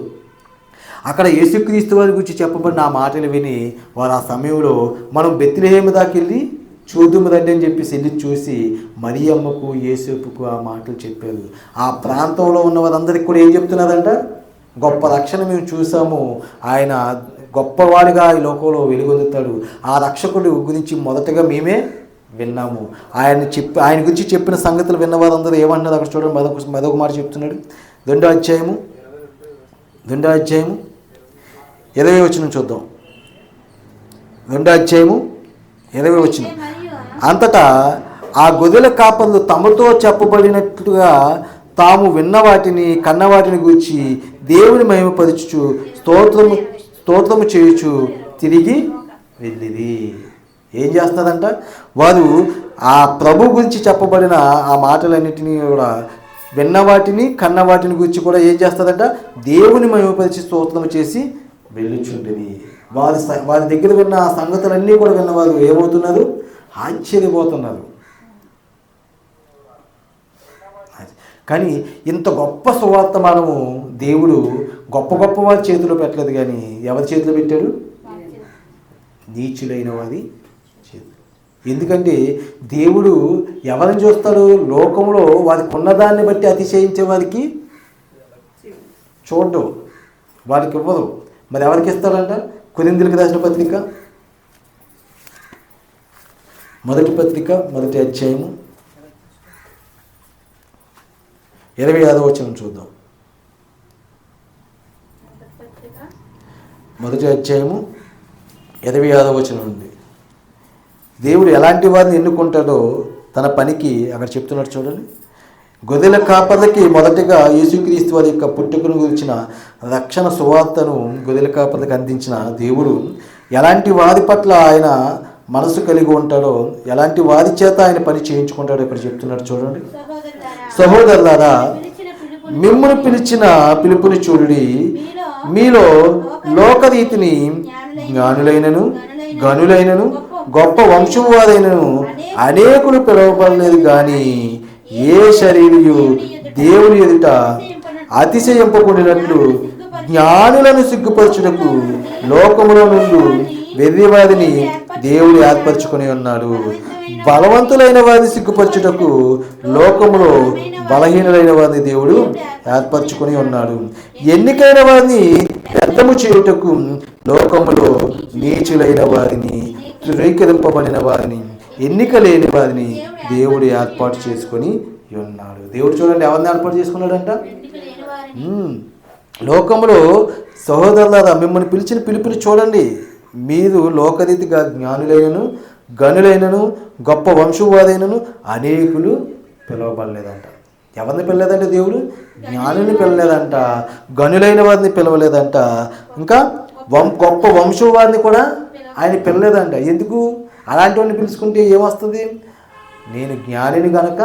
అక్కడ యేసుక్రీస్తు వారి గురించి చెప్పబడిన ఆ మాటలు విని వారు ఆ సమయంలో మనం బెత్లెహేము దాకా వెళ్ళి చూద్దుము రండి అని చెప్పేసి వెళ్ళి చూసి మరియమ్మకు యేసేపుకు ఆ మాటలు చెప్పారు. ఆ ప్రాంతంలో ఉన్న వారందరికీ కూడా ఏం చెప్తున్నారంట? గొప్ప రక్షణ మేము చూసాము, ఆయన గొప్పవాడిగా ఈ లోకంలో వెలుగొందుతాడు. ఆ రక్షకుడు గురించి మొదటగా మేమే విన్నాము. ఆయన గురించి చెప్పిన సంగతులు విన్న వారందరూ ఏమంటున్నారు అక్కడ చూడండి. మరొక మాట చెప్తున్నాడు. 2వ అధ్యాయము 20వ వచనం చూద్దాం. 2వ అధ్యాయము 20వ వచనం. అంతటా ఆ గొర్రెల కాపర్లు తమతో చెప్పబడినట్లుగా తాము విన్న వాటిని కన్న వాటిని గురించి దేవుని మహిమపరచుచు స్తోత్రము చేయుచు తిరిగి వెళ్ళిరి. ఏం చేస్తారంట? వారు ఆ ప్రభు గురించి చెప్పబడిన ఆ మాటలన్నిటినీ కూడా విన్న వాటిని కన్న వాటిని గురించి కూడా ఏం చేస్తారంట? దేవుని మహిమపరిచి స్తోత్రం చేసి వెళ్ళుచుండేది. వారి దగ్గర విన్న ఆ సంగతులన్నీ కూడా విన్నవారు ఏమవుతున్నారు? ఆశ్చర్యపోతున్నారు. కానీ ఇంత గొప్ప సువార్తమానము దేవుడు గొప్ప గొప్ప వారి చేతిలో పెట్టలేదు, కానీ ఎవరి చేతిలో పెట్టాడు? నీచులైన వారి చేతులు. ఎందుకంటే దేవుడు ఎవరిని చూస్తాడు? లోకంలో వారికి ఉన్నదాన్ని బట్టి అతిశయించే వారికి చూడడం, వారికి ఇవ్వదు. మరి ఎవరికి ఇస్తాడంట? కొరింథీయులకు రాసిన పత్రిక మొదటి అధ్యాయము 26వ వచనం చూద్దాం. మొదటి అధ్యాయము 26వ వచనం ఉంది. దేవుడు ఎలాంటి వారిని ఎన్నుకుంటాడో తన పనికి అక్కడ చెప్తున్నాడు చూడండి. గొర్రెల కాపర్లకి మొదటగా యేసుక్రీస్తు వారి యొక్క పుట్టుకను గురించిన రక్షణ సువార్తను గొర్రెల కాపర్లకు అందించిన దేవుడు ఎలాంటి వారి పట్ల ఆయన మనసు కలిగి ఉంటాడో, ఎలాంటి వారి చేత ఆయన పని చేయించుకుంటాడో ఇక్కడ చెప్తున్నాడు చూడండి. సహోదరులారా, మిమ్మును పిలిచిన పిలుపుని చూడుడి, మీలో లోకరీతిని జ్ఞానులైనను గనులైనను గొప్ప వంశము వారైనను అనేకులు పిలువబడలేదు కానీ ఏ శరీరియు దేవుని ఎదుట అతిశయింపకుండినట్లు జ్ఞానులను సిగ్గుపరచుటకు లోకములో నుండి వెర్రివారిని దేవుడు ఏర్పరచుకొని ఉన్నాడు. బలవంతులైన వారిని సిగ్గుపరచుటకు లోకములో బలహీనులైన వారిని దేవుడు ఏర్పరచుకొని ఉన్నాడు. ఎన్నికైన వారిని వ్యర్థము చేయుటకు లోకములో నీచులైన వారిని, ధృవీకరింపబడిన వారిని, ఎన్నిక లేని వారిని దేవుడు ఏర్పాటు చేసుకొని ఉన్నాడు. దేవుడు చూడండి ఎవరిని ఏర్పాటు చేసుకున్నాడంట. లోకములో సహోదరులారా, మిమ్మల్ని పిలిచిన పిలుపుని చూడండి, మీరు లోకరీతిగా జ్ఞానులైనను గనులైనను గొప్ప వంశవాదైనను అనేకులు పిలవబడలేదంట. ఎవరిని పిలలేదంటే దేవుడు జ్ఞానుని పిలలేదంట, గనులైన వారిని పిలవలేదంట, ఇంకా గొప్ప వంశవారిని కూడా ఆయన పిలలేదంట. ఎందుకు? అలాంటి వాడిని పిలుచుకుంటే ఏమొస్తుంది? నేను జ్ఞానిని గనక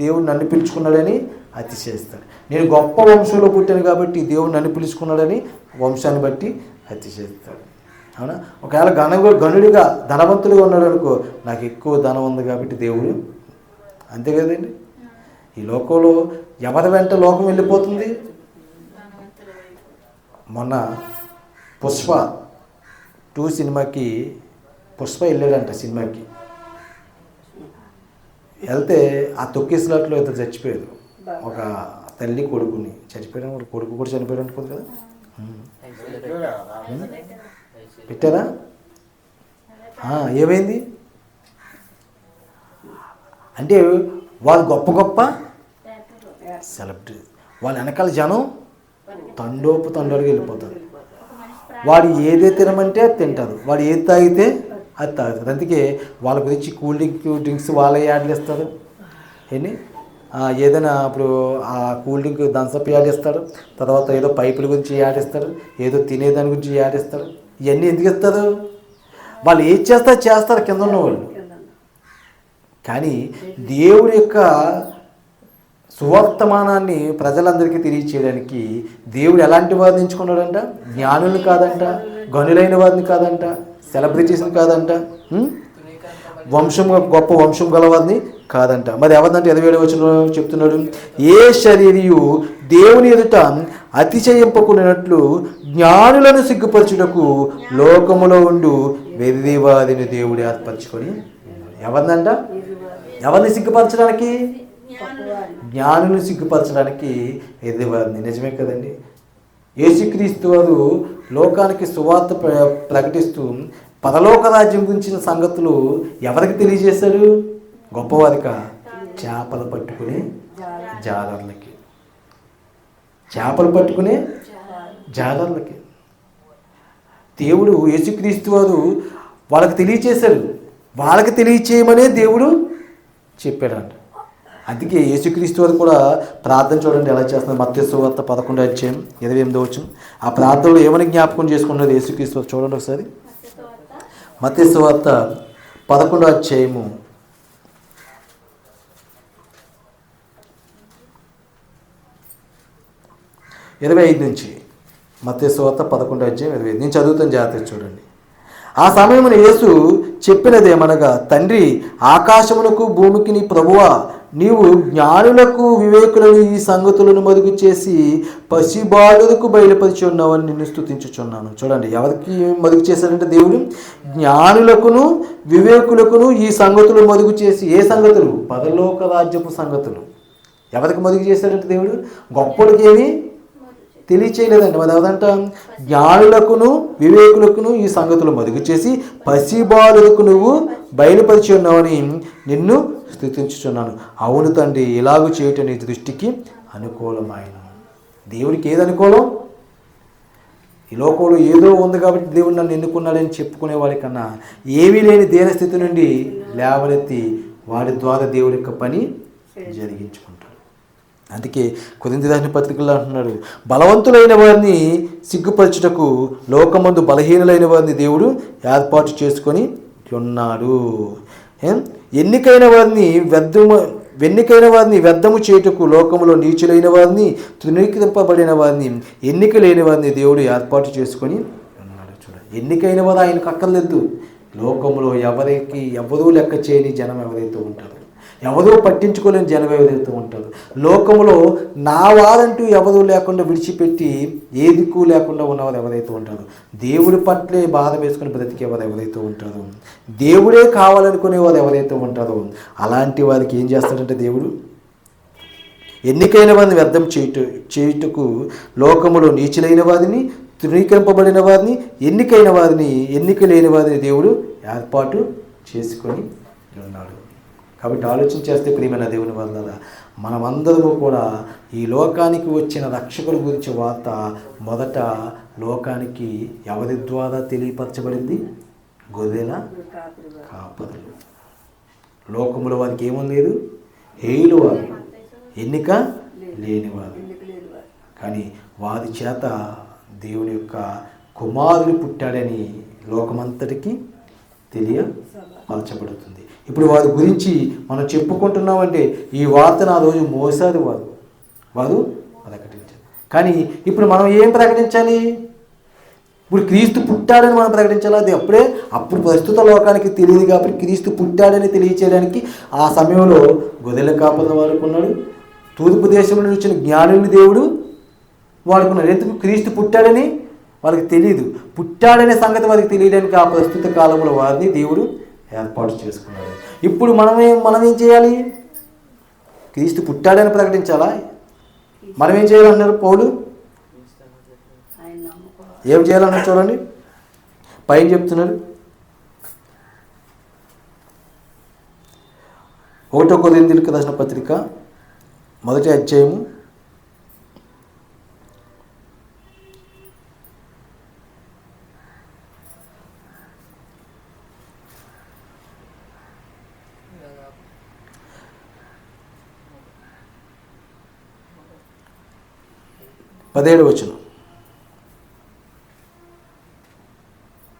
దేవుడు నన్ను పిలుచుకున్నాడని అతిశయిస్తాడు. నేను గొప్ప వంశంలో పుట్టాను కాబట్టి దేవుడు నన్ను పిలుచుకున్నాడని వంశాన్ని బట్టి అతిశయిస్తాడు. అవునా? ఒకవేళ గనుడిగా ధనవంతుడిగా ఉన్నాడు అనుకో, నాకు ఎక్కువ ధనం ఉంది కాబట్టి దేవుడు, అంతే కదండి. ఈ లోకంలో ఎవరి వెంట లోకం వెళ్ళిపోతుంది. మొన్న పుష్ప 2 సినిమాకి పుష్ప వెళ్ళాడంట. సినిమాకి వెళ్తే ఆ తొక్కిసలాట్లో ఇద్దరు చచ్చిపోయారు. ఒక తల్లి కొడుకుని చచ్చిపోయాడు, కొడుకు కూడా చనిపోయాడు అనుకోదు కదా. పెట్టారా? ఏమైంది అంటే వాళ్ళు గొప్ప గొప్ప సెలబ్రిటీ, వాళ్ళ వెనకాల జనం తండోడుగా వెళ్ళిపోతారు. వాడు ఏదే తినమంటే అది తింటారు, వాడు ఏది తాగితే అది తాగుతారు. అందుకే వాళ్ళ గురించి కూల్ డ్రింక్స్ వాళ్ళే యాడ్లు ఇస్తారు. ఏంటి ఏదైనా ఇప్పుడు ఆ కూల్ డ్రింక్ థమ్సప్ యాడ్ ఇస్తారు, తర్వాత ఏదో పైపుల గురించి యాడ్ ఇస్తారు, ఏదో తినేదాని గురించి యాడ్ ఇస్తారు. ఇవన్నీ ఎందుకు ఇస్తారు? వాళ్ళు ఏది చేస్తారు కింద ఉన్నవాళ్ళు. కానీ దేవుడి యొక్క సువర్తమానాన్ని ప్రజలందరికీ తెలియచేయడానికి దేవుడు ఎలాంటి వారిని ఎంచుకున్నాడంట? జ్ఞానులు కాదంట, గనులైన వారిని కాదంట, సెలబ్రిటీస్ని కాదంట, గొప్ప వంశం గలవారిని కాదంట. మరి ఎవరిదంటే 27వ వచనంలో చెప్తున్నాడు, ఏ శరీరియు దేవుని ఎదుట అతిశయింపకున్నట్లు జ్ఞానులను సిగ్గుపరచుటకు లోకములో ఉండు వెర్రివారిని దేవుడు ఏర్పరచుకొని. ఎవరినంట? ఎవరిని సిగ్గుపరచడానికి? జ్ఞానులను సిగ్గుపరచడానికి వెర్రివారిని. నిజమే కదండి. యేసుక్రీస్తు వారు లోకానికి సువార్త ప్రకటిస్తూ పరలోక రాజ్యం గురించిన సంగతులు ఎవరికి తెలియజేశాడు? గొప్పవారిక? చేపలు పట్టుకునే జాలర్లకి. చేపలు పట్టుకునే జాలర్లకి దేవుడు యేసుక్రీస్తు వారు వాళ్ళకి తెలియచేశాడు. వాళ్ళకి తెలియచేయమనే దేవుడు చెప్పాడంట. అందుకే యేసుక్రీస్తు వారు కూడా ప్రార్థన చూడండి ఎలా చేస్తున్నారు. మత్తయి సువార్త 11:28. ఆ ప్రార్థనలో ఏమని జ్ఞాపకం చేసుకున్నది యేసుక్రీస్తు వారు చూడండి ఒకసారి. మత్తయి సువార్త 11:25 నుంచి. మత్తయి సువార్త 11:25 నేను చదువుతాను, జాగ్రత్తగా చూడండి. ఆ సమయమున యేసు చెప్పినదేమనగా, తండ్రి, ఆకాశమునకు భూమికి నీ ప్రభువా, నీవు జ్ఞానులకు వివేకులను ఈ సంగతులను మరుగు చేసి పసిబాలులకు బయలుపరిచి ఉన్నావని నిన్ను స్తుతించుచున్నాను. చూడండి, ఎవరికి మరుగు చేశాడంటే దేవుడు జ్ఞానులకును వివేకులకును ఈ సంగతులు మరుగు చేసి. ఏ సంగతులు? పరలోక రాజ్యపు సంగతులు. ఎవరికి మరుగు చేశాడంటే దేవుడు? గొప్పడికి ఏమి తెలియచేయలేదండి. మరి ఎవరంట? జ్ఞానులకును వివేకులకును ఈ సంగతులు మరుగు చేసి పసిబాలులకు నువ్వు బయలుపరిచి ఉన్నావని నిన్ను స్తుతించుచున్నాను. అవును తండ్రి, ఇలాగూ చేయటం నీ దృష్టికి అనుకూలమైన. దేవుడికి ఏది అనుకూలం? ఈ లోకంలో ఏదో ఉంది కాబట్టి దేవుడు నన్ను ఎన్నుకున్నాడని చెప్పుకునే వాడి కన్నా ఏమీ లేని దేన స్థితి నుండి లేవనెత్తి వాడి ద్వారా దేవుడి యొక్క పని జరిగించుకుంటాడు. అందుకే కొరింథీ రాసిన పత్రికల్లో అంటున్నాడు, బలవంతులైన వారిని సిగ్గుపరచుటకు లోకమందు బలహీనులైన వారిని దేవుడు ఏర్పాటు చేసుకొని ఉన్నాడు. ఎన్నికైన వారిని వ్యర్థము చేయుటకు లోకములో నీచులైన వారిని, తృణీకరింపబడిన వారిని, ఎన్నిక లేని వారిని దేవుడు ఏర్పాటు చేసుకొని ఉన్నాడు. చూడండి, ఎన్నికైన వారు ఆయనకు అక్కర్లేదు. లోకంలో ఎవరూ లెక్క చేయని జనం ఎవరైతే ఉంటారో, ఎవరూ పట్టించుకోలేని జనం ఎవరైతే ఉంటారో, లోకంలో నా వారంటూ ఎవరూ లేకుండా విడిచిపెట్టి ఏ దిక్కు లేకుండా ఉన్నవారు ఎవరైతే ఉంటారో, దేవుడి పట్లే బాధ వేసుకుని బ్రతికేవారు ఎవరైతే ఉంటారో, దేవుడే కావాలనుకునేవారు ఎవరైతే ఉంటారో, అలాంటి వారికి ఏం చేస్తాడంటే దేవుడు ఎన్నికైన వారిని వ్యర్థం చేయుటకు లోకములో నీచులైన వారిని, తృణీకరింపబడిన వారిని, ఎన్నిక లేని వారిని దేవుడు ఏర్పాటు చేసుకొని ఉన్నాడు. కాబట్టి ఆలోచన చేస్తే ప్రియమైన దేవుని వల్ల మనమందరము కూడా ఈ లోకానికి వచ్చిన రక్షకుడి గురించి వార్త మొదట లోకానికి ఎవరి ద్వారా తెలియపరచబడింది? గొర్రెల కాపరులు. లోకములో వారికి ఏమీ లేదు, హేయులు వారు, ఎన్నిక లేనివారు. కానీ వారి చేత దేవుని యొక్క కుమారుడు పుట్టాడని లోకమంతటికి తెలియపరచబడుతుంది. ఇప్పుడు వారి గురించి మనం చెప్పుకుంటున్నామంటే ఈ వార్తను ఆ రోజు మోసారు వారు ప్రకటించారు. కానీ ఇప్పుడు మనం ఏం ప్రకటించాలి? ఇప్పుడు క్రీస్తు పుట్టాడని మనం ప్రకటించాలి. అది అప్పుడు ప్రస్తుత లోకానికి తెలియదు కాబట్టి క్రీస్తు పుట్టాడని తెలియచేయడానికి ఆ సమయంలో గొర్రెల కాపరులు వాడుకున్నాడు. తూర్పు దేశం నుండి వచ్చిన జ్ఞానుని దేవుడు వాడుకున్నాడు. ఎందుకు? క్రీస్తు పుట్టాడని వాళ్ళకి తెలియదు. పుట్టాడనే సంగతి వారికి తెలియడానికి ఆ ప్రస్తుత కాలంలో వారిని దేవుడు ఏర్పాటు చేసుకున్నాడు. ఇప్పుడు మనం ఏం చేయాలి? క్రీస్తు పుట్టాడని ప్రకటించాలా? మనం ఏం చేయాలన్నారు పౌలు? ఏం చేయాలన్నారు చూడండి, పైన చెప్తున్నారు. 1 కొరింథీయులకు రాసిన పత్రిక 1వ అధ్యాయము 17వ వచనం.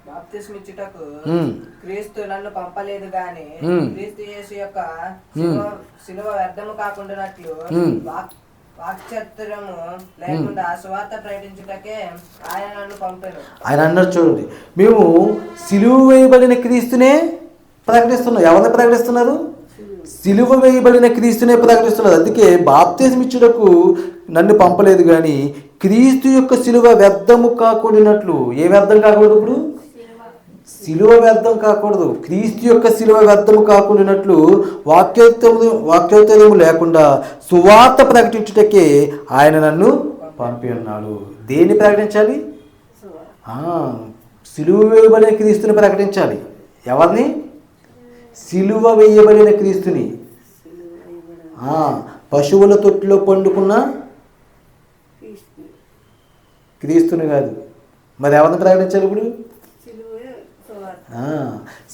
బాప్తిస్మిచ్చుటకు క్రీస్తు నన్ను పంపలేదు గాని క్రీస్తు యేసు యొక్క శిలువ వ్యర్థము కాకుండానట్లు వాక్చాతుర్యము లేకుండా సువార్త ప్రకటించుటకే ఆయన నన్ను పంపారు. ఆయన అన్నారు చూడండి, మేము సిలువ వేయబడిన క్రీస్తునే ప్రకటిస్తున్నాం. ఎవరిని ప్రకటిస్తున్నారు? సిలువ వేయబడిన క్రీస్తునే ప్రకటిస్తున్నారు. అందుకే బాప్తిస్మిచ్చుటకు నన్ను పంపలేదు కానీ క్రీస్తు యొక్క సిలువ వ్యర్థము కాకూడనట్లు. ఏ వ్యర్థం కాకూడదు? ఇప్పుడు సిలువ వ్యర్థం కాకూడదు. క్రీస్తు యొక్క సిలువ వ్యర్థము కాకూడనట్లు వాక్యోత్తరము లేకుండా సువార్త ప్రకటించుటకే ఆయన నన్ను పంపి ఉన్నాడు. దేన్ని ప్రకటించాలి? సిలువ వేయబడిన క్రీస్తుని ప్రకటించాలి. ఎవరిని? సిలువ వేయబడిన క్రీస్తుని. పశువుల తొట్టిలో పండుకున్న క్రీస్తుని కాదు. మరి ఎవరిని ప్రకటించాలి? ఇప్పుడు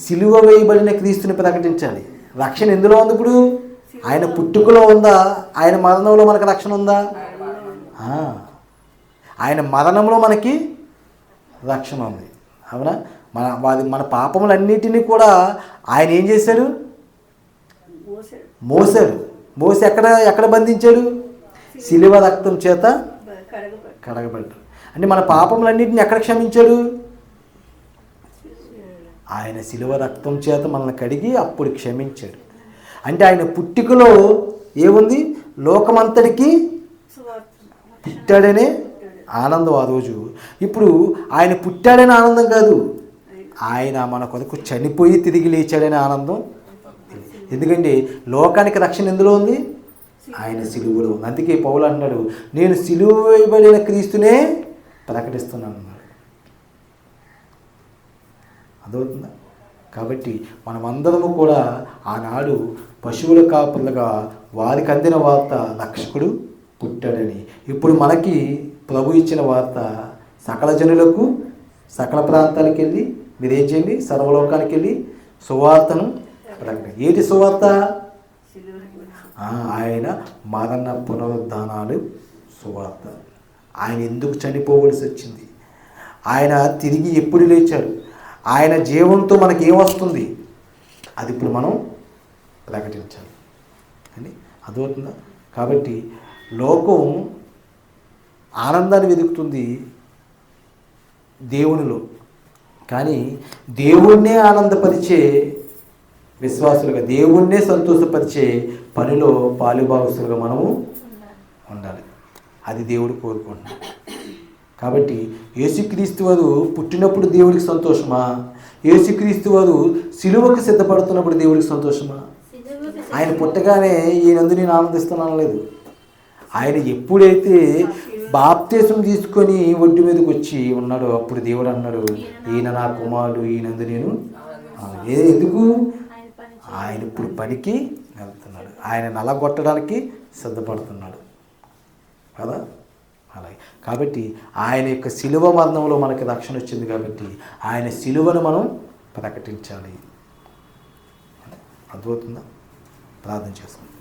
సిలువ వేయబడిన క్రీస్తుని ప్రకటించాలి. రక్షణ ఎందులో ఉంది? ఇప్పుడు ఆయన పుట్టుకలో ఉందా? ఆయన మరణంలో మనకు రక్షణ ఉందా? ఆయన మరణంలో మనకి రక్షణ ఉంది. అవునా? మన పాపములన్నిటినీ కూడా ఆయన ఏం చేశాడు? మోసాడు. మోసి ఎక్కడ బంధించాడు? సిలువ రక్తం చేత కడగబడ్డాడు. అంటే మన పాపములన్నిటిని ఎక్కడ క్షమించాడు? ఆయన సిలువ రక్తం చేత మనల్ని కడిగి అప్పుడు క్షమించాడు. అంటే ఆయన పుట్టుకలో ఏముంది? లోకమంతటికి పుట్టాడనే ఆనందం ఆ రోజు. ఇప్పుడు ఆయన పుట్టాడనే ఆనందం కాదు, ఆయన మన కొరకు చనిపోయి తిరిగి లేచాడనే ఆనందం. ఎందుకంటే లోకానికి రక్షణ ఎందులో ఉంది? ఆయన సిలువలో ఉంది. అందుకే పౌలు అన్నాడు, నేను సిలువ వేయబడిన క్రీస్తునే ప్రకటిస్తున్నాను అన్నాడు. అదవుతుందా? కాబట్టి మనమందరము కూడా ఆనాడు పశువుల కాపరులుగా వారికి అందిన వార్త రక్షకుడు పుట్టాడని. ఇప్పుడు మనకి ప్రభు ఇచ్చిన వార్త సకల జనులకు సకల ప్రాంతాలకు వెళ్ళి మీరేం చేయండి, సర్వలోకానికి వెళ్ళి సువార్తను ప్రకటించండి. ఏంటి సువార్త? ఆయన మరణ పునరుద్ధానాలు సువార్త. ఆయన ఎందుకు చనిపోవలసి వచ్చింది, ఆయన తిరిగి ఎప్పుడు లేచారు, ఆయన జీవంతో మనకి ఏమొస్తుంది, అది ఇప్పుడు మనం ప్రకటించాలి అని అర్థమవుతుందా? కాబట్టి లోకం ఆనందాన్ని వెతుకుతుంది దేవునిలో, కానీ దేవుణ్ణే ఆనందపరిచే విశ్వాసులుగా, దేవుణ్ణే సంతోషపరిచే పనిలో పాలుభాగస్తులుగా మనము ఉండాలి. అది దేవుడు కోరుకుంటున్నాడు. కాబట్టి యేసుక్రీస్తు వారు పుట్టినప్పుడు దేవుడికి సంతోషమా, యేసుక్రీస్తు వారు సిలువకు సిద్ధపడుతున్నప్పుడు దేవుడికి సంతోషమా? ఆయన పుట్టగానే ఈయనందు నేను ఆనందిస్తున్నాను లేదు. ఆయన ఎప్పుడైతే బాప్తీసం తీసుకొని ఒడ్డు మీదకి వచ్చి ఉన్నాడో అప్పుడు దేవుడు అన్నాడు, ఈయన నా కుమారుడు, ఈయనందు నేను ఎందుకు? ఆయన ఇప్పుడు పనికి వెళ్తున్నాడు, ఆయన నలగొట్టడానికి సిద్ధపడుతున్నాడు కదా. అలాగే కాబట్టి ఆయన యొక్క శిలువ మరణంలో మనకి రక్షణ వచ్చింది కాబట్టి ఆయన శిలువను మనం ప్రకటించాలి. అర్థమవుతుందా? ప్రార్థన చేసుకుందాం.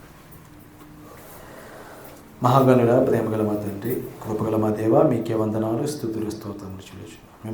మహాగణుడ, ప్రేమగల మా తండ్రి, కృపగల మా దేవ, మీకే వందనాలు, స్తుతులు, స్తోత్రములు చెల్లించున్నాం. మీ